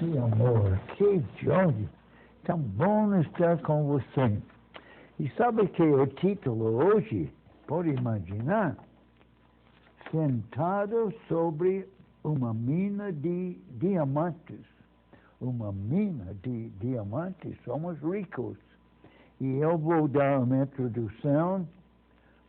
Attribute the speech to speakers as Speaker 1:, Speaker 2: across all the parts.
Speaker 1: Sim, amor, que joia! Tão bom estar com você. E sabe que o título hoje, pode imaginar, sentado sobre uma mina de diamantes. Uma mina de diamantes, somos ricos. E eu vou dar uma introdução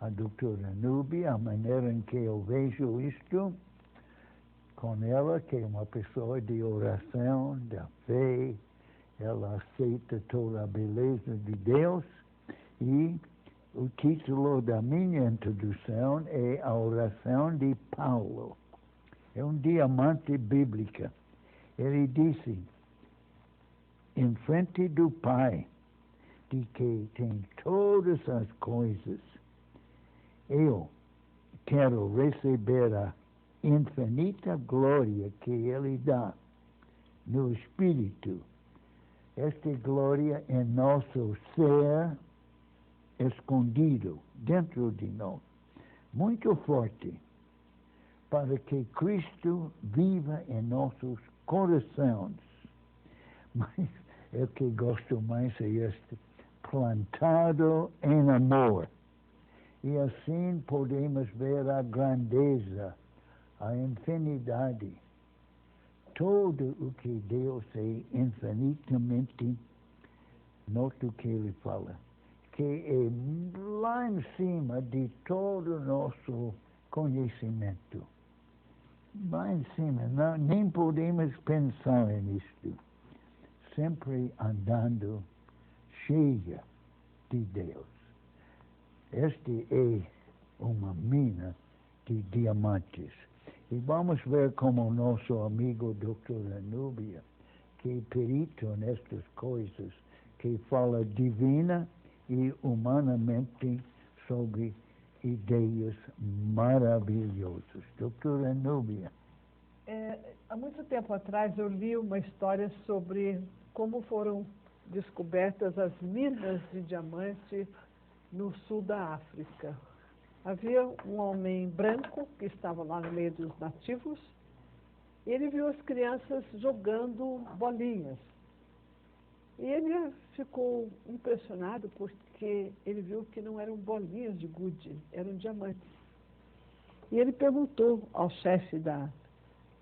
Speaker 1: à doutora Núbia, a maneira em que eu vejo isto, com ela, que é uma pessoa de oração, da fé, ela aceita toda a beleza de Deus, e o título da minha introdução é a oração de Paulo. É um diamante bíblica. Ele disse, em frente do Pai, de que tem todas as coisas, eu quero receber a infinita glória que Ele dá no Espírito. Esta glória é nosso ser escondido dentro de nós, muito forte, para que Cristo viva em nossos corações. Mas o que gosto mais é este, plantado em amor. E assim podemos ver a grandeza, a infinidade. Tudo o que Deus é infinitamente, note o que ele fala, que é lá em cima de todo o nosso conhecimento. Lá em cima, não, nem podemos pensar nisto. Sempre andando cheia de Deus. Este é uma mina de diamantes. E vamos ver como o nosso amigo Dr. Núbia, que é perito nestas coisas, que fala divina e humanamente sobre ideias maravilhosas. Dr. Núbia.
Speaker 2: Há muito tempo atrás eu li uma história sobre como foram descobertas as minas de diamante no sul da África. Havia um homem branco que estava lá no meio dos nativos e ele viu as crianças jogando bolinhas. E ele ficou impressionado porque ele viu que não eram bolinhas de gude, eram diamantes. E ele perguntou ao chefe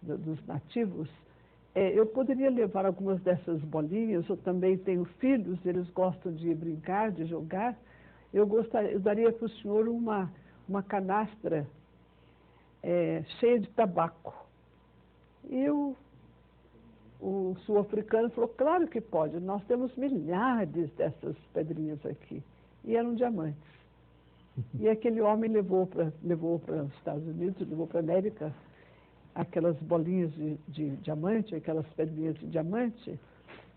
Speaker 2: dos nativos, eu poderia levar algumas dessas bolinhas, eu também tenho filhos, eles gostam de brincar, de jogar, eu daria para o senhor uma canastra cheia de tabaco. E o sul-africano falou, claro que pode, nós temos milhares dessas pedrinhas aqui. E eram diamantes. E aquele homem levou para os Estados Unidos, levou para a América, aquelas bolinhas de diamante, aquelas pedrinhas de diamante,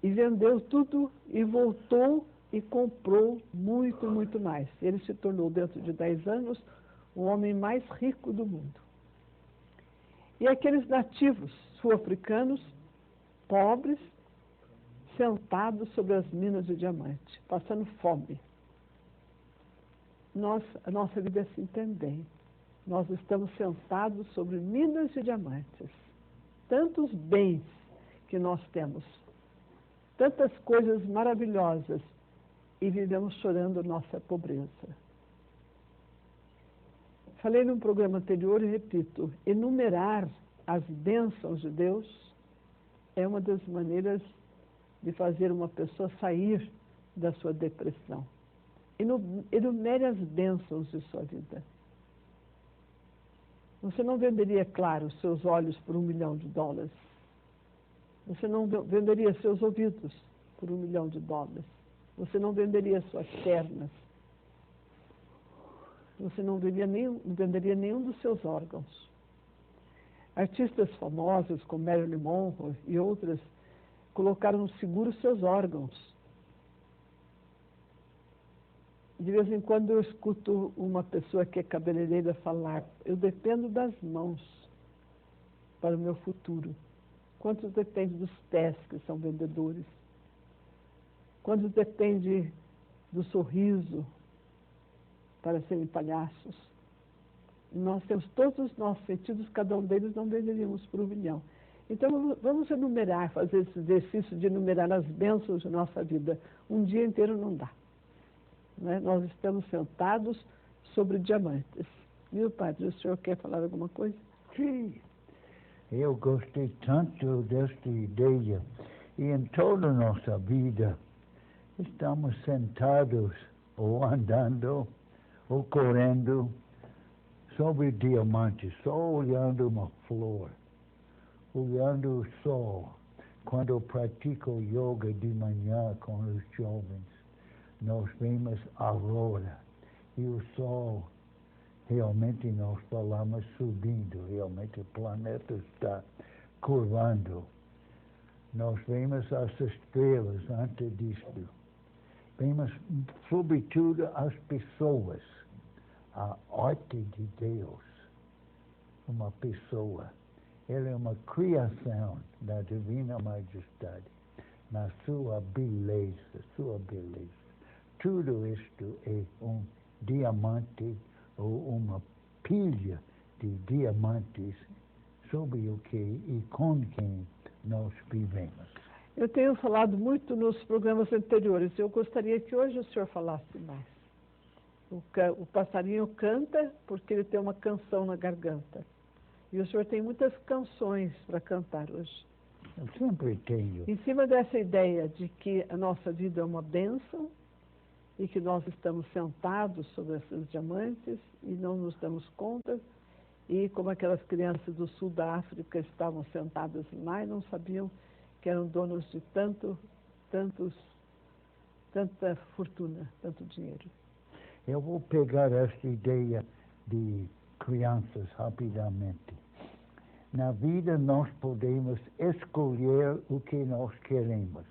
Speaker 2: e vendeu tudo e voltou e comprou muito, muito mais. Ele se tornou, dentro de 10 anos, o homem mais rico do mundo. E aqueles nativos sul-africanos, pobres, sentados sobre as minas de diamante, passando fome. A nossa vida é assim também. Nós estamos sentados sobre minas de diamantes. Tantos bens que nós temos, tantas coisas maravilhosas, e vivemos chorando nossa pobreza. Falei num programa anterior e repito, enumerar as bênçãos de Deus é uma das maneiras de fazer uma pessoa sair da sua depressão. Enumere as bênçãos de sua vida. Você não venderia, claro, seus olhos por $1 milhão. Você não venderia seus ouvidos por $1 milhão. Você não venderia suas pernas. Você não venderia nenhum dos seus órgãos. Artistas famosos como Marilyn Monroe e outras colocaram no seguro seus órgãos. De vez em quando eu escuto uma pessoa que é cabeleireira falar, eu dependo das mãos para o meu futuro. Quantos depende dos pés, que são vendedores? Quantos depende do sorriso para serem palhaços? Nós temos todos os nossos sentidos, cada um deles não venderíamos por $1 milhão. Então, vamos enumerar, fazer esse exercício de enumerar as bênçãos de nossa vida. Um dia inteiro não dá. Né? Nós estamos sentados sobre diamantes. Viu, padre? O senhor quer falar alguma coisa?
Speaker 1: Sim. Eu gostei tanto desta ideia. E em toda a nossa vida, estamos sentados, ou andando, ou correndo, sobre diamantes, só olhando uma flor, olhando o sol. Quando eu pratico yoga de manhã com os jovens, nós vemos a aurora e o sol. Realmente nós falamos subindo, realmente o planeta está curvando. Nós vemos as estrelas antes disto. Vemos, sobretudo, as pessoas, a arte de Deus. Uma pessoa, ela é uma criação da Divina Majestade, na sua beleza, sua beleza. Tudo isto é um diamante ou uma pilha de diamantes sobre o que e com quem nós vivemos.
Speaker 2: Eu tenho falado muito nos programas anteriores. Eu gostaria que hoje o senhor falasse mais. O passarinho canta porque ele tem uma canção na garganta. E o senhor tem muitas canções para cantar hoje.
Speaker 1: Eu sempre tenho.
Speaker 2: Em cima dessa ideia de que a nossa vida é uma bênção e que nós estamos sentados sobre esses diamantes e não nos damos conta, e como aquelas crianças do sul da África estavam sentadas lá e não sabiam que eram donos de tanta fortuna, tanto dinheiro.
Speaker 1: Eu vou pegar esta ideia de crianças rapidamente. Na vida nós podemos escolher o que nós queremos.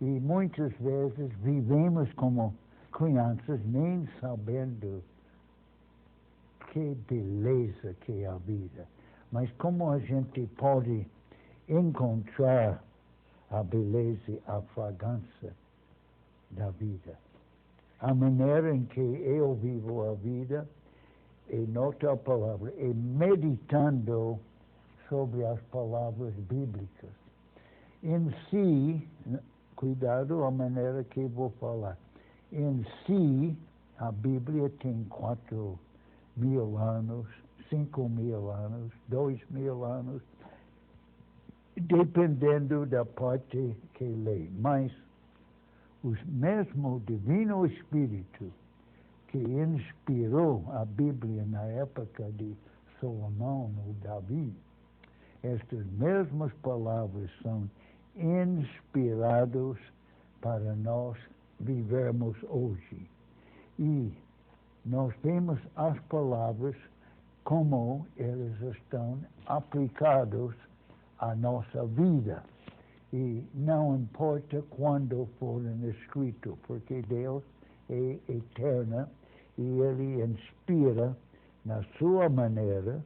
Speaker 1: E muitas vezes vivemos como crianças nem sabendo que beleza que é a vida. Mas como a gente pode encontrar a beleza e a fragrância da vida? A maneira em que eu vivo a vida, em outra palavra, é meditando sobre as palavras bíblicas. Em si, cuidado a maneira que vou falar. Em si, a Bíblia tem 4.000 anos, 5.000 anos, 2.000 anos, dependendo da parte que lê. Mas o mesmo Divino Espírito que inspirou a Bíblia na época de Salomão ou Davi, estas mesmas palavras são inspiradas para nós vivermos hoje. E nós vemos as palavras como elas estão aplicadas à nossa vida. E não importa quando foram escritos, porque Deus é eterno e Ele inspira na sua maneira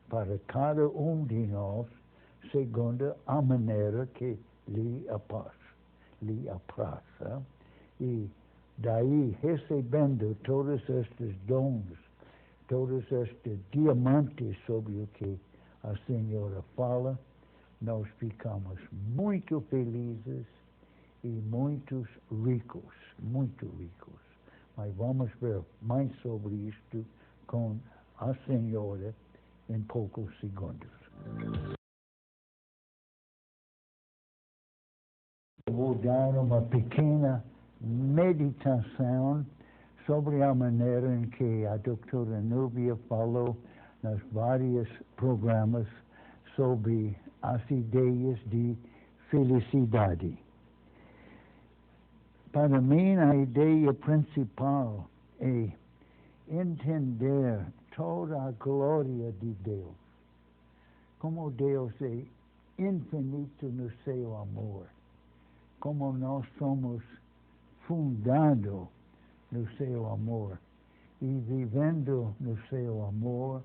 Speaker 1: para cada um de nós, segundo a maneira que lhe apraz. E daí, recebendo todos estes dons, todos estes diamantes sobre o que a Senhora fala, nós ficamos muito felizes e muito ricos. Mas vamos ver mais sobre isto com a Senhora em poucos segundos. Vou dar uma pequena meditação sobre a maneira em que a doutora Núbia falou nos vários programas sobre as ideias de felicidade. Para mim, a ideia principal é entender toda a glória de Deus. Como Deus é infinito no seu amor. Como nós somos fundados no seu amor. E vivendo no seu amor,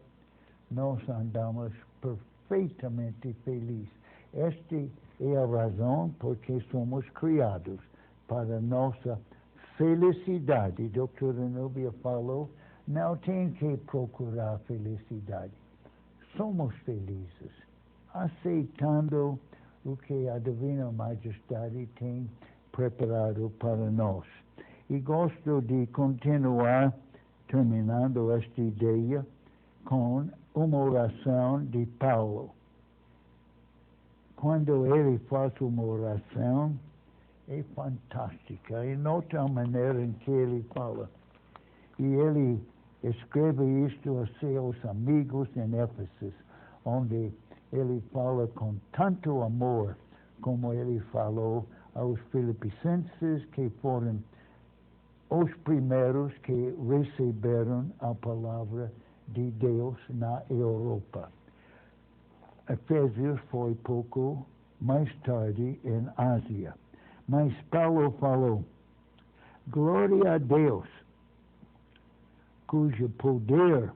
Speaker 1: nós andamos perfeitamente felizes. Esta é a razão por que somos criados, para nossa felicidade. A doutora Núbia falou, não tem que procurar felicidade. Somos felizes. aceitando o que a Divina Majestade tem preparado para nós. E gosto de continuar, terminando esta ideia, com uma oração de Paulo. Quando ele faz uma oração, é fantástica. E nota a maneira em que ele fala. E ele escreve isto a seus amigos em Éfeso, onde ele fala com tanto amor, como ele falou aos filipenses, que foram os primeiros que receberam a palavra de Deus na Europa. Efésios foi pouco mais tarde em Ásia. Mas Paulo falou, glória a Deus, cujo poder,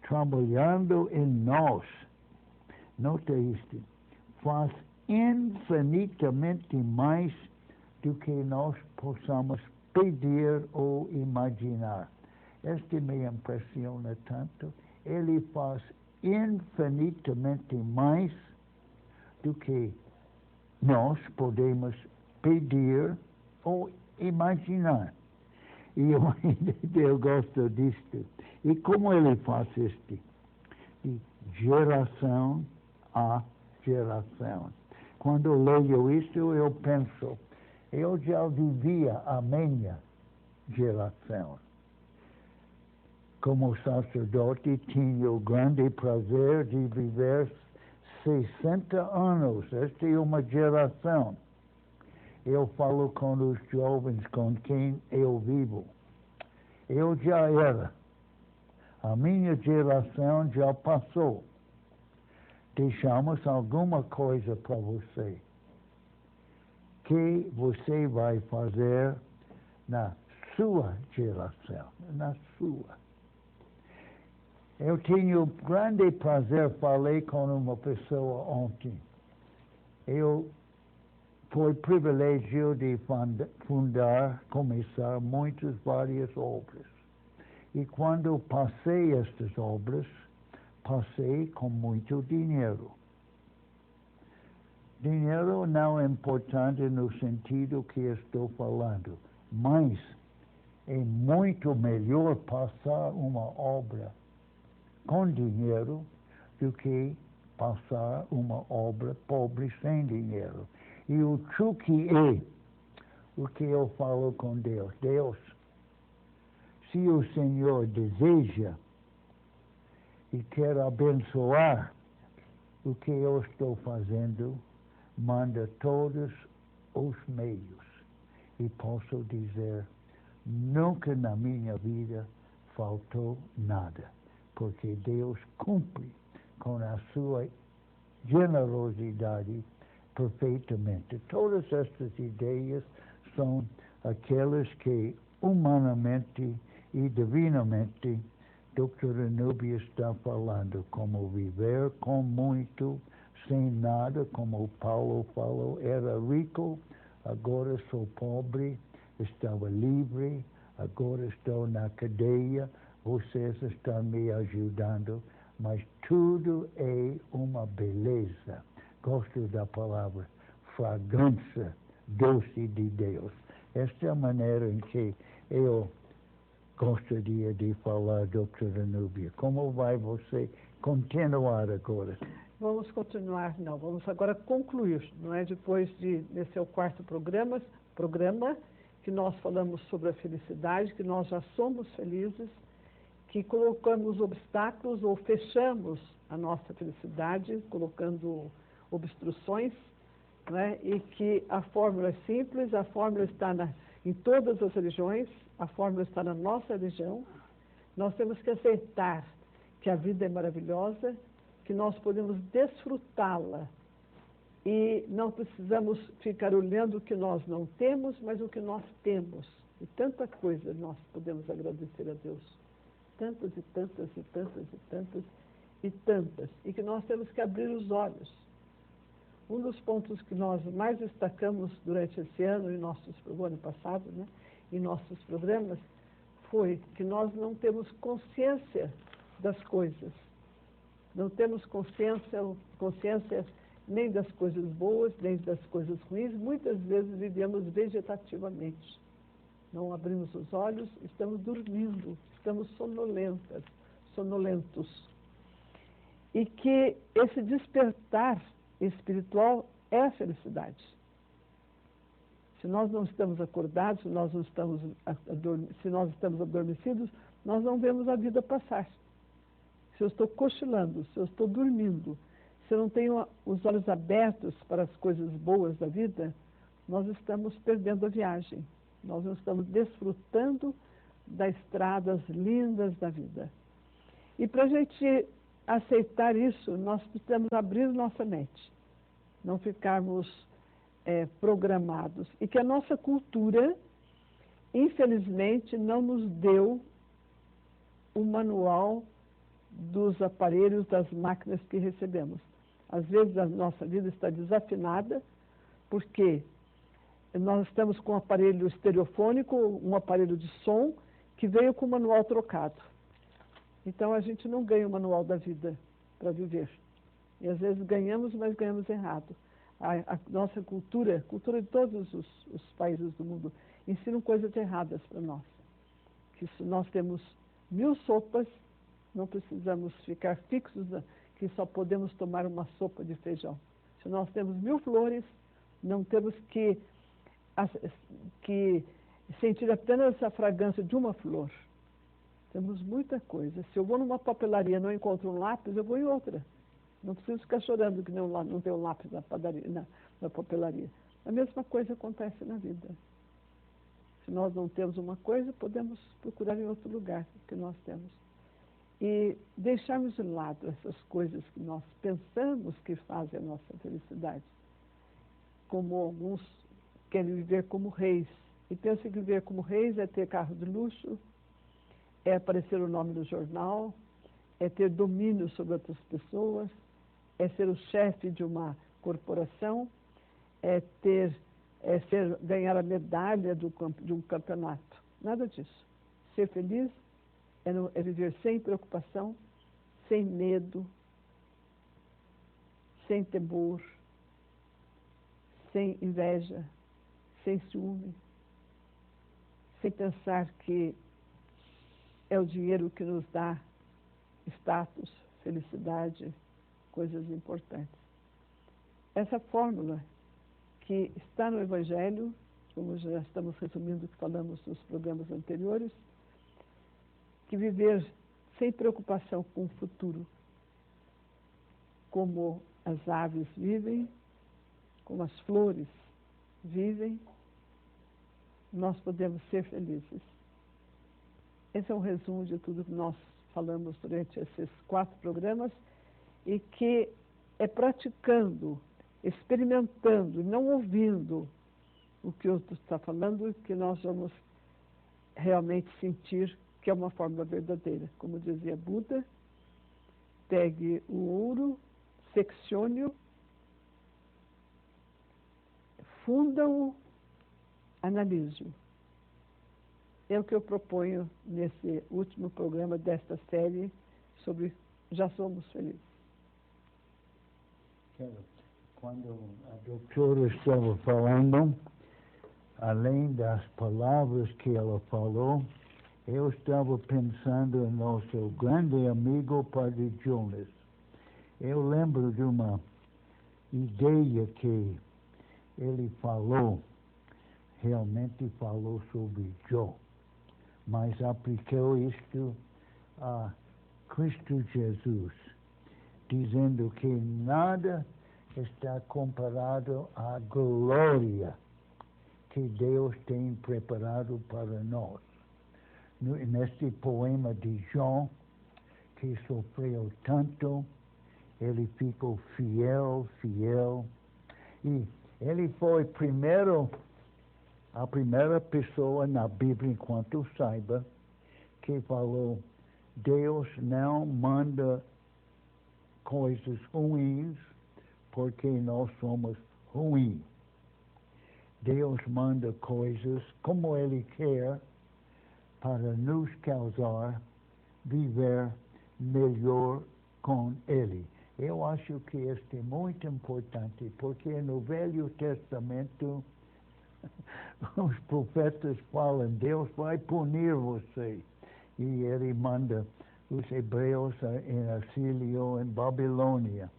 Speaker 1: trabalhando em nós, nota isto, faz infinitamente mais do que nós possamos pedir ou imaginar. Este me impressiona tanto. Ele faz infinitamente mais do que nós podemos pedir ou imaginar. E eu gosto disto. E como ele faz isto? De geração a geração. Quando leio isto, eu penso, eu já vivia a minha geração. Como sacerdote, tinha o grande prazer de viver 60 anos. Esta é uma geração. Eu falo com os jovens com quem eu vivo. Eu já era. A minha geração já passou. Deixamos alguma coisa para você. Que você vai fazer na sua geração, na sua. Eu tinha grande prazer, falei com uma pessoa ontem. Foi privilégio de começar várias obras. E quando passei estas obras, passei com muito dinheiro. Dinheiro não é importante no sentido que estou falando, mas é muito melhor passar uma obra com dinheiro do que passar uma obra pobre sem dinheiro. E o truque é o que eu falo com Deus. Deus, se o Senhor deseja e quer abençoar o que eu estou fazendo, manda todos os meios. E posso dizer, nunca na minha vida faltou nada, porque Deus cumpre com a sua generosidade perfeitamente. Todas estas ideias são aquelas que humanamente e divinamente Dr. Anubis está falando, como viver com muito, sem nada, como o Paulo falou, era rico, agora sou pobre, estava livre, agora estou na cadeia, vocês estão me ajudando, mas tudo é uma beleza. Gosto da palavra fragrância doce de Deus. Esta é a maneira em que eu gostaria de falar, Dr. Anubis. Como vai você continuar agora?
Speaker 2: Vamos continuar, não, vamos agora concluir, não é? Depois desse é o quarto programa, que nós falamos sobre a felicidade, que nós já somos felizes, que colocamos obstáculos ou fechamos a nossa felicidade, colocando obstruções, né? E que a fórmula é simples, a fórmula está em todas as religiões, a fórmula está na nossa religião. Nós temos que aceitar que a vida é maravilhosa, que nós podemos desfrutá-la e não precisamos ficar olhando o que nós não temos, mas o que nós temos. E tanta coisa nós podemos agradecer a Deus. Tantas e tantas e tantas e tantas e tantas. E que nós temos que abrir os olhos. Um dos pontos que nós mais destacamos durante esse ano, o ano passado, né, em nossos programas, foi que nós não temos consciência das coisas. Não temos consciência nem das coisas boas, nem das coisas ruins. Muitas vezes vivemos vegetativamente. Não abrimos os olhos, estamos dormindo, estamos sonolentos. E que esse despertar espiritual é a felicidade. Se nós não estamos acordados, se nós estamos adormecidos, nós não vemos a vida passar. Se eu estou cochilando, se eu estou dormindo, se eu não tenho os olhos abertos para as coisas boas da vida, nós estamos perdendo a viagem. Nós não estamos desfrutando das estradas lindas da vida. E para a gente aceitar isso, nós precisamos abrir nossa mente, não ficarmos programados. E que a nossa cultura, infelizmente, não nos deu o manual dos aparelhos, das máquinas que recebemos. Às vezes a nossa vida está desafinada, porque nós estamos com um aparelho estereofônico, um aparelho de som, que veio com o manual trocado. Então a gente não ganha o manual da vida para viver. E às vezes ganhamos, mas ganhamos errado. A nossa cultura, a cultura de todos os países do mundo, ensinam coisas erradas para nós. Que se nós temos 1000 sopas, não precisamos ficar fixos, que só podemos tomar uma sopa de feijão. Se nós temos 1000 flores, não temos que sentir apenas a fragrância de uma flor. Temos muita coisa. Se eu vou numa papelaria e não encontro um lápis, eu vou em outra. Não preciso ficar chorando que não tem um lápis na papelaria. A mesma coisa acontece na vida. Se nós não temos uma coisa, podemos procurar em outro lugar o que nós temos. E deixarmos de lado essas coisas que nós pensamos que fazem a nossa felicidade. Como alguns querem viver como reis. E pensam que viver como reis é ter carro de luxo, é aparecer o nome no jornal, é ter domínio sobre outras pessoas, é ser o chefe de uma corporação, é ganhar a medalha de um campeonato. Nada disso. Ser feliz é viver sem preocupação, sem medo, sem temor, sem inveja, sem ciúme, sem pensar que é o dinheiro que nos dá status, felicidade, coisas importantes. Essa fórmula que está no Evangelho, como já estamos resumindo o que falamos nos programas anteriores, que viver sem preocupação com o futuro, como as aves vivem, como as flores vivem, nós podemos ser felizes. Esse é um resumo de tudo que nós falamos durante esses 4 programas e que é praticando, experimentando, não ouvindo o que o outro está falando, que nós vamos realmente sentir que é uma fórmula verdadeira. Como dizia Buda, pegue o ouro, seccione-o, funda-o, analise-o. É o que eu proponho nesse último programa desta série sobre Já Somos Felizes.
Speaker 1: Quando a doutora estava falando, além das palavras que ela falou, eu estava pensando no nosso grande amigo Padre Jonas. Eu lembro de uma ideia que ele falou, realmente falou sobre Jó, mas aplicou isto a Cristo Jesus, dizendo que nada está comparado à glória que Deus tem preparado para nós. Neste poema de Jó, que sofreu tanto, ele ficou fiel, e ele foi a primeira pessoa na Bíblia, enquanto saiba, que falou: Deus não manda coisas ruins porque nós somos ruins. Deus manda coisas como Ele quer para nos causar viver melhor com Ele. Eu acho que este é muito importante, porque no Velho Testamento os profetas falam, Deus vai punir você. E ele manda os hebreus em exílio em Babilônia.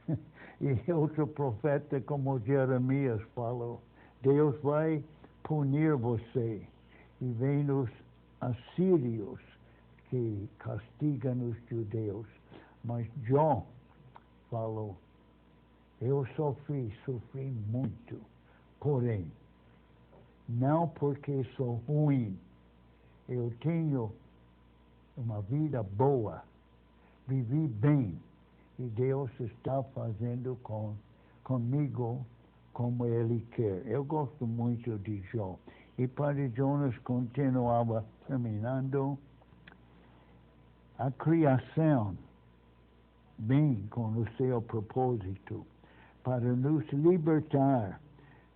Speaker 1: E outro profeta como Jeremias falou, Deus vai punir você. E vem os assírios que castigam os judeus. Mas João falou, eu sofri muito, porém, não porque sou ruim, eu tenho uma vida boa, vivi bem, e Deus está fazendo comigo como Ele quer. Eu gosto muito de Jó. E Padre Jonas continuava terminando a criação bem com o seu propósito para nos libertar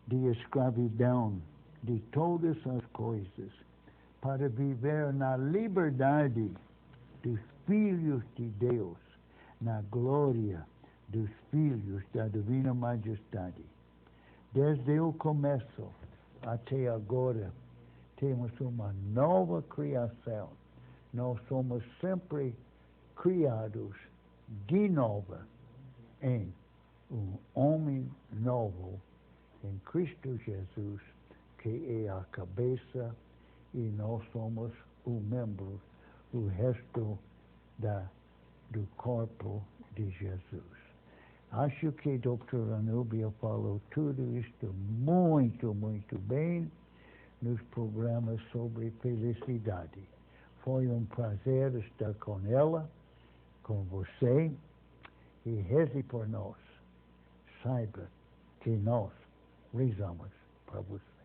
Speaker 1: de escravidão de todas as coisas, para viver na liberdade dos filhos de Deus, na glória dos filhos da Divina Majestade. Desde o começo até agora, temos uma nova criação. Nós somos sempre criados de novo em um homem novo, em Cristo Jesus, que é a cabeça, e nós somos o membro, o resto do corpo de Jesus. Acho que a doutora Núbia falou tudo isto muito, muito bem nos programas sobre felicidade. Foi um prazer estar com ela, com você, e reze por nós. Saiba que nós rezamos para você.